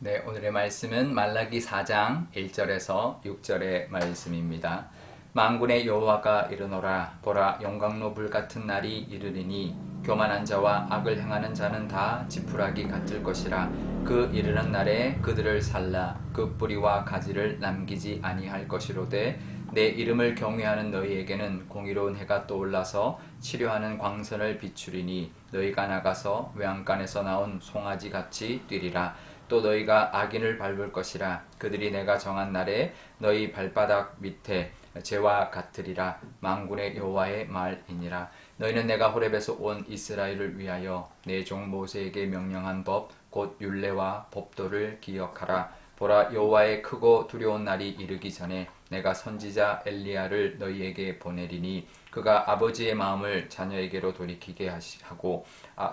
네, 오늘의 말씀은 말라기 4장 1절에서 6절의 말씀입니다. 만군의 여호와가 이르노라. 보라, 영광로 불같은 날이 이르리니 교만한 자와 악을 행하는 자는 다 지푸라기 같을 것이라. 그 이르는 날에 그들을 살라 그 뿌리와 가지를 남기지 아니할 것이로되 내 이름을 경외하는 너희에게는 공의로운 해가 떠올라서 치료하는 광선을 비추리니 너희가 나가서 외양간에서 나온 송아지 같이 뛰리라. 또 너희가 악인을 밟을 것이라. 그들이 내가 정한 날에 너희 발바닥 밑에 재와 같으리라. 만군의 여호와의 말이니라. 너희는 내가 호렙에서 온 이스라엘을 위하여 내 종 모세에게 명령한 법 곧 율례와 법도를 기억하라. 보라, 여호와의 크고 두려운 날이 이르기 전에 내가 선지자 엘리야를 너희에게 보내리니 그가 아버지의 마음을 자녀에게로 돌이키게 하고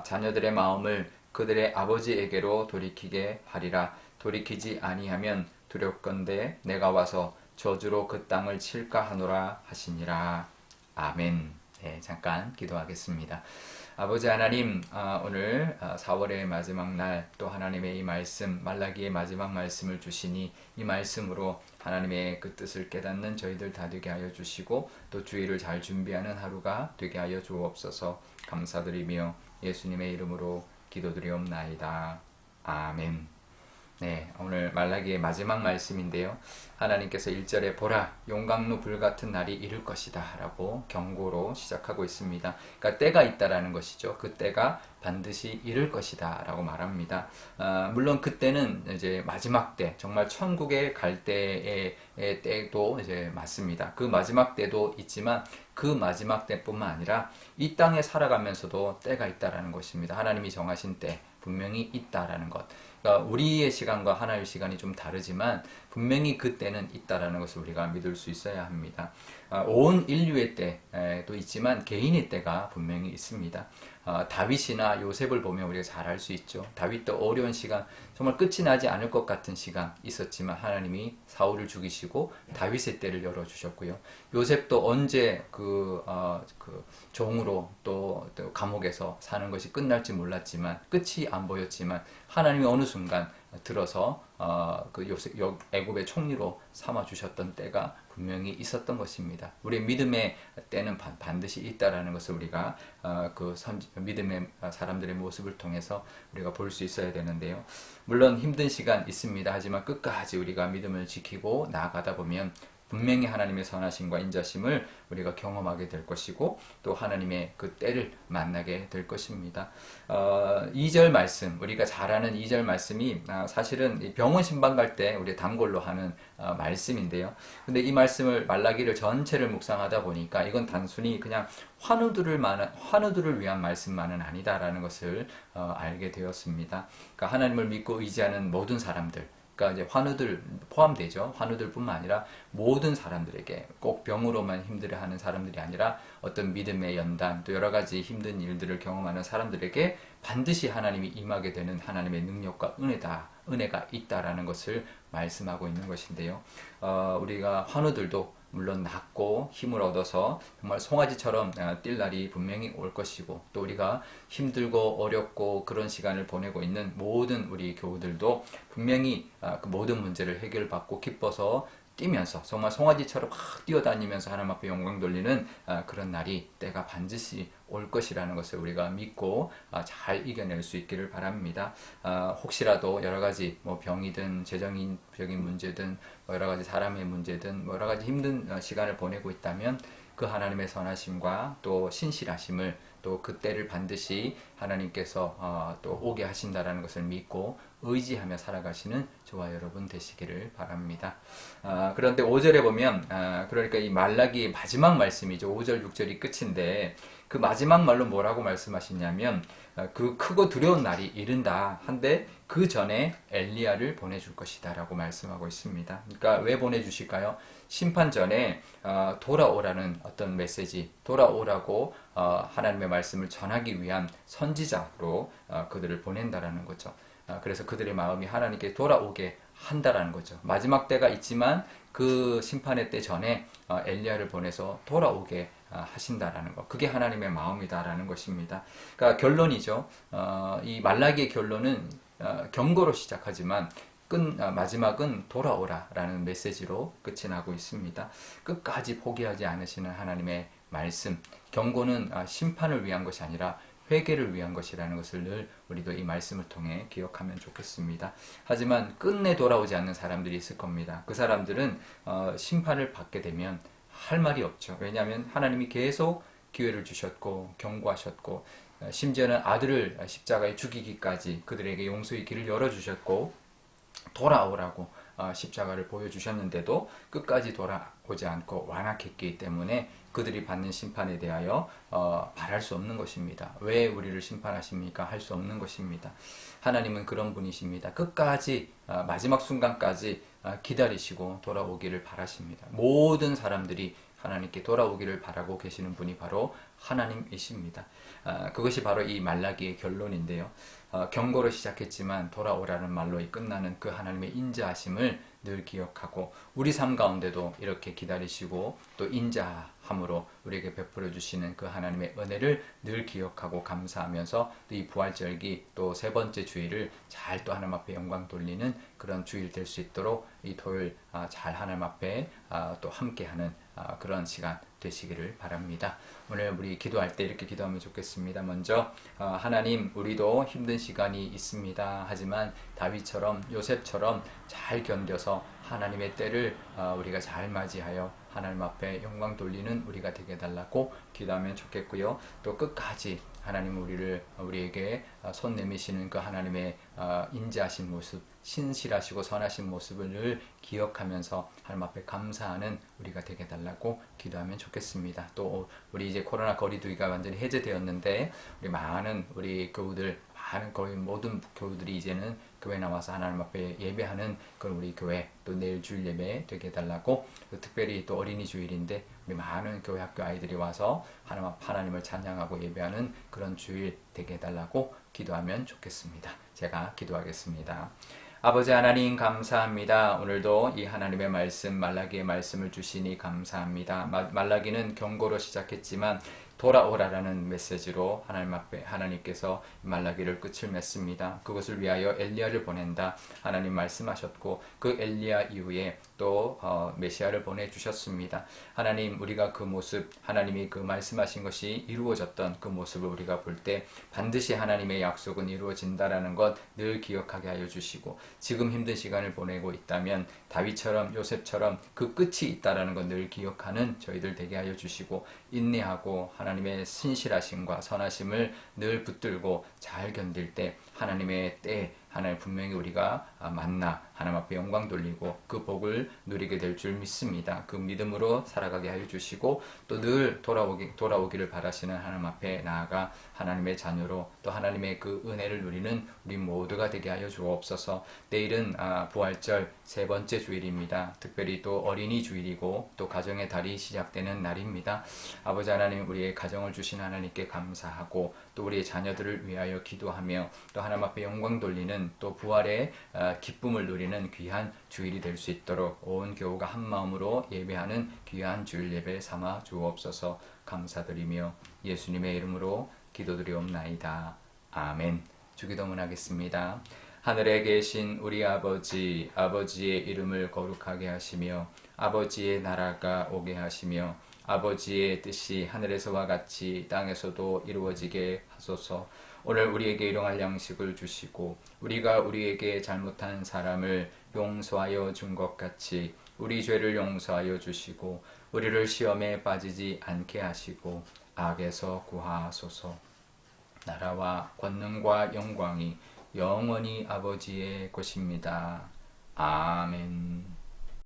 자녀들의 마음을 그들의 아버지에게로 돌이키게 하리라. 돌이키지 아니하면 두렵건대 내가 와서 저주로 그 땅을 칠까 하노라 하시니라. 아멘. 네, 잠깐 기도하겠습니다. 아버지 하나님, 오늘 4월의 마지막 날 또 하나님의 이 말씀, 말라기의 마지막 말씀을 주시니 이 말씀으로 하나님의 그 뜻을 깨닫는 저희들 다 되게 하여 주시고 또 주일을 잘 준비하는 하루가 되게 하여 주옵소서. 감사드리며 예수님의 이름으로 기도드리옵나이다. 아멘. 네, 오늘 말라기의 마지막 말씀인데요. 하나님께서 1절에 보라, 용광로 불같은 날이 이를 것이다 라고 경고로 시작하고 있습니다. 그러니까 때가 있다라는 것이죠. 그 때가 반드시 이를 것이다 라고 말합니다. 물론 그때는 이제 마지막 때, 정말 천국에 갈 때의 때도 이제 맞습니다. 그 마지막 때도 있지만 그 마지막 때뿐만 아니라 이 땅에 살아가면서도 때가 있다라는 것입니다. 하나님이 정하신 때 분명히 있다라는 것. 그러니까 우리의 시간과 하나님의 시간이 좀 다르지만 분명히 그때는 있다라는 것을 우리가 믿을 수 있어야 합니다. 온 인류의 때도 있지만 개인의 때가 분명히 있습니다. 다윗이나 요셉을 보면 우리가 잘 알 수 있죠. 다윗도 어려운 시간, 정말 끝이 나지 않을 것 같은 시간 있었지만 하나님이 사울을 죽이시고 다윗의 때를 열어주셨고요. 요셉도 언제 그 종으로 또 감옥에서 사는 것이 끝날지 몰랐지만 끝이 안 보였지만 하나님이 어느 순간 들어서 그 애굽의 총리로 삼아 주셨던 때가 분명히 있었던 것입니다. 우리의 믿음의 때는 반드시 있다라는 것을 우리가 믿음의 사람들의 모습을 통해서 우리가 볼 수 있어야 되는데요. 물론 힘든 시간 있습니다. 하지만 끝까지 우리가 믿음을 지키고 나아가다 보면 분명히 하나님의 선하심과 인자심을 우리가 경험하게 될 것이고 또 하나님의 그 때를 만나게 될 것입니다. 2절 말씀, 우리가 잘 아는 2절 말씀이 사실은 병원 신방 갈 때 우리 단골로 하는 말씀인데요. 근데 이 말씀을 말라기를 전체를 묵상하다 보니까 이건 단순히 그냥 환우들을 위한 말씀만은 아니다라는 것을 알게 되었습니다. 그러니까 하나님을 믿고 의지하는 모든 사람들, 그러니까 이제 환우들 포함되죠. 환우들뿐만 아니라 모든 사람들에게 꼭 병으로만 힘들어하는 사람들이 아니라 어떤 믿음의 연단 또 여러 가지 힘든 일들을 경험하는 사람들에게 반드시 하나님이 임하게 되는 하나님의 능력과 은혜가 있다라는 것을 말씀하고 있는 것인데요. 우리가 환우들도 물론 낫고 힘을 얻어서 정말 송아지처럼 뛸 날이 분명히 올 것이고 또 우리가 힘들고 어렵고 그런 시간을 보내고 있는 모든 우리 교우들도 분명히 그 모든 문제를 해결받고 기뻐서 뛰면서 정말 송아지처럼 확 뛰어다니면서 하나님 앞에 영광 돌리는 그런 날이 때가 반드시 올 것이라는 것을 우리가 믿고 잘 이겨낼 수 있기를 바랍니다. 혹시라도 여러 가지 병이든 재정적인 문제든 여러 가지 사람의 문제든 여러 가지 힘든 시간을 보내고 있다면 그 하나님의 선하심과 또 신실하심을 또 그때를 반드시 하나님께서 또 오게 하신다라는 것을 믿고 의지하며 살아가시는 저와 여러분 되시기를 바랍니다. 그런데 5절에 보면 그러니까 이 말라기의 마지막 말씀이죠. 5절 6절이 끝인데 그 마지막 말로 뭐라고 말씀하시냐면 그 크고 두려운 날이 이른다 한데 그 전에 엘리야를 보내줄 것이다 라고 말씀하고 있습니다. 그러니까 왜 보내주실까요? 심판 전에 돌아오라는 어떤 메시지, 돌아오라고 하나님의 말씀을 전하기 위한 선지자로 그들을 보낸다라는 거죠. 그래서 그들의 마음이 하나님께 돌아오게 한다라는 거죠. 마지막 때가 있지만 그 심판의 때 전에 엘리야를 보내서 돌아오게 하신다라는 것. 그게 하나님의 마음이다라는 것입니다. 그러니까 결론이죠. 이 말라기의 결론은 경고로 시작하지만 마지막은 돌아오라라는 메시지로 끝이 나고 있습니다. 끝까지 포기하지 않으시는 하나님의 말씀, 경고는 심판을 위한 것이 아니라 회개를 위한 것이라는 것을 늘 우리도 이 말씀을 통해 기억하면 좋겠습니다. 하지만 끝내 돌아오지 않는 사람들이 있을 겁니다. 그 사람들은 심판을 받게 되면 할 말이 없죠. 왜냐하면 하나님이 계속 기회를 주셨고 경고하셨고 심지어는 아들을 십자가에 죽이기까지 그들에게 용서의 길을 열어주셨고 돌아오라고 십자가를 보여주셨는데도 끝까지 돌아오지 않고 완악했기 때문에 그들이 받는 심판에 대하여 말할 수 없는 것입니다. 왜 우리를 심판하십니까? 할 수 없는 것입니다. 하나님은 그런 분이십니다. 끝까지 마지막 순간까지 기다리시고 돌아오기를 바라십니다. 모든 사람들이 하나님께 돌아오기를 바라고 계시는 분이 바로 하나님이십니다. 그것이 바로 이 말라기의 결론인데요. 경고로 시작했지만 돌아오라는 말로 끝나는 그 하나님의 인자하심을 늘 기억하고 우리 삶 가운데도 이렇게 기다리시고 또 인자함으로 우리에게 베풀어 주시는 그 하나님의 은혜를 늘 기억하고 감사하면서 또 이 부활절기 또 세 번째 주일을 잘 또 하나님 앞에 영광 돌리는 그런 주일 될 수 있도록 이 토요일 잘 하나님 앞에 또 함께하는 그런 시간 되시기를 바랍니다. 오늘 우리 기도할 때 이렇게 기도하면 좋겠습니다. 먼저 하나님, 우리도 힘든 시간이 있습니다. 하지만 다윗처럼 요셉처럼 잘 견뎌서 하나님의 때를 우리가 잘 맞이하여 하나님 앞에 영광 돌리는 우리가 되게 해달라고 기도하면 좋겠고요. 또 끝까지 하나님 우리에게 손 내미시는 그 하나님의 인자하신 모습, 신실하시고 선하신 모습을 늘 기억하면서 하나님 앞에 감사하는 우리가 되게 해달라고 기도하면 좋겠습니다. 또 우리 이제 코로나 거리두기가 완전히 해제되었는데 우리 교우들 거의 모든 교우들이 이제는 교회 나와서 하나님 앞에 예배하는 그런 우리 교회 또 내일 주일 예배 되게 해달라고 특별히 또 어린이 주일인데 우리 많은 교회 학교 아이들이 와서 하나님을 찬양하고 예배하는 그런 주일 되게 해달라고 기도하면 좋겠습니다. 제가 기도하겠습니다. 아버지 하나님 감사합니다. 오늘도 이 하나님의 말씀 말라기의 말씀을 주시니 감사합니다. 말라기는 경고로 시작했지만 돌아오라라는 메시지로 하나님 앞에 하나님께서 말라기를 끝을 맺습니다. 그것을 위하여 엘리야를 보낸다. 하나님 말씀하셨고 그 엘리야 이후에 또 메시아를 보내주셨습니다. 하나님 우리가 그 모습 하나님이 그 말씀하신 것이 이루어졌던 그 모습을 우리가 볼 때 반드시 하나님의 약속은 이루어진다라는 것 늘 기억하게 하여 주시고 지금 힘든 시간을 보내고 있다면 다윗처럼 요셉처럼 그 끝이 있다라는 것 늘 기억하는 저희들 되게 하여 주시고 인내하고 하나님의 신실하심과 선하심을 늘 붙들고 잘 견딜 때 하나님의 때 하나님 분명히 우리가 만나 하나님 앞에 영광 돌리고 그 복을 누리게 될 줄 믿습니다. 그 믿음으로 살아가게 하여 주시고 또 늘 돌아오기를 바라시는 하나님 앞에 나아가 하나님의 자녀로 또 하나님의 그 은혜를 누리는 우리 모두가 되게 하여 주옵소서. 내일은 부활절 세 번째 주일입니다. 특별히 또 어린이 주일이고 또 가정의 달이 시작되는 날입니다. 아버지 하나님 우리의 가정을 주신 하나님께 감사하고 또 우리의 자녀들을 위하여 기도하며 또 하나님 앞에 영광 돌리는 또 부활의 기쁨을 누리는 귀한 주일이 될 수 있도록 온 교우가 한 마음으로 예배하는 귀한 주일 예배 삼아 주옵소서. 감사드리며 예수님의 이름으로 기도드리옵나이다. 아멘. 주기도문 하겠습니다. 하늘에 계신 우리 아버지, 아버지의 이름을 거룩하게 하시며 아버지의 나라가 오게 하시며 아버지의 뜻이 하늘에서와 같이 땅에서도 이루어지게 하소서. 오늘 우리에게 일용할 양식을 주시고 우리가 우리에게 잘못한 사람을 용서하여 준 것 같이 우리 죄를 용서하여 주시고 우리를 시험에 빠지지 않게 하시고 악에서 구하소서. 나라와 권능과 영광이 영원히 아버지의 것입니다. 아멘.